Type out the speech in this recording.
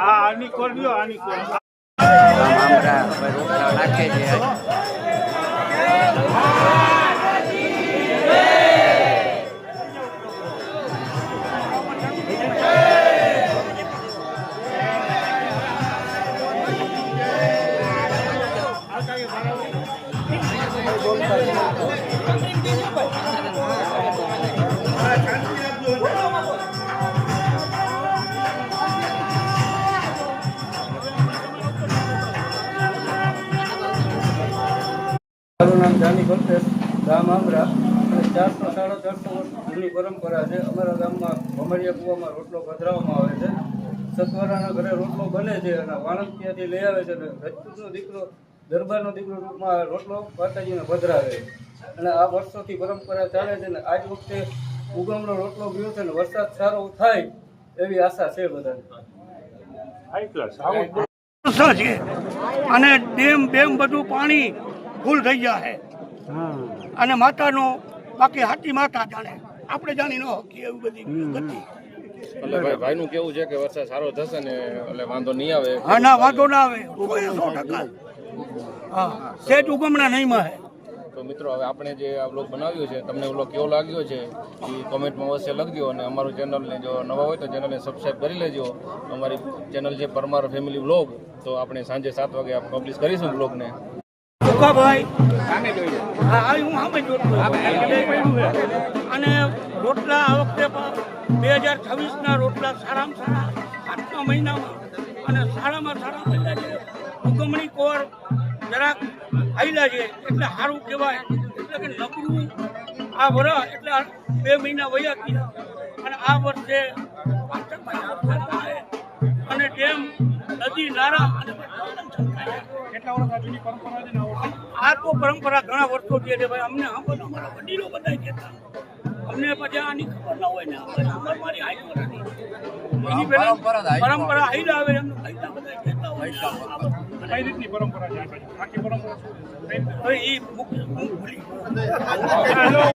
આની કરજો આની નાખે છે મારું નામ જાની કોલ્પેશ, ગામ આમરા અને 400-450 વર્ષ જૂની પરંપરા છે. અમારા ગામમાં ભમરિયા કૂવામાં રોટલો પધરાવવામાં આવે છે. સતવારાના ઘરે રોટલો બને છે અને વાણંદ ત્યાંથી લઈ આવે છે અને રજપૂતનો દીકરો દરબારનો દીકરો રૂપમાં રોટલો માતાજીને પધરાવે છે અને આ વર્ષોથી પરંપરા ચાલે છે. અને આજ વખતે ઉગમનો રોટલો ગયો છે ને વરસાદ સારો થાય એવી આશા છે બધાને. અને ડેમ બેમ બધું પાણી ફૂલ થઈ ગયા છે અને માતાનો બાકી હાથી માતા જાણે આપણે જાણી ન શકીએ એવું બધી ગતિ. એટલે ભાઈ નું કેવું છે કે વરસાદ સારો થશે ને એટલે વાંધો નહીં આવે. હા ના વાંધો ના આવે 100%. હા સેજ ઉગમણા નહીં માં હે. તો મિત્રો હવે આપણે જે આ બ્લોગ બનાવ્યો છે તમને બ્લોગ કેવો લાગ્યો છે એ કોમેન્ટમાં અવશ્ય લખજો અને અમારું ચેનલને જો નવા હોય તો ચેનલને સબસ્ક્રાઈબ કરી લેજો. અમારી ચેનલ છે પરમાર ફેમિલી બ્લોગ, તો આપણે સાંજે 7 વાગે પબ્લિશ કરીશું બ્લોગને. ભાઈ હું સામે અને રોટલા આ વખતે 2026ના રોટલા સારામાં સારા 7મા મહિનામાં અને સારામાં સારા મહિના છે. ઉગમણી કોર જરાક આવેલા છે એટલે સારું કહેવાય. એટલે કે નકરું આ વર્ષ એટલે 2 મહિના વયા ગયા અને આ વર્ષે અને ડેમ નદી નારા અને આ તો પરંપરા ઘણા વર્ષોથી છે ભાઈ. અમને અમારા વડીલો બધા કહેતા, અમને પછી આની ખબર ના હોય ને અમારી એની પરંપરા આઈ આવે એમને બધા કહેતા હોય. કઈ રીતની પરંપરા છે?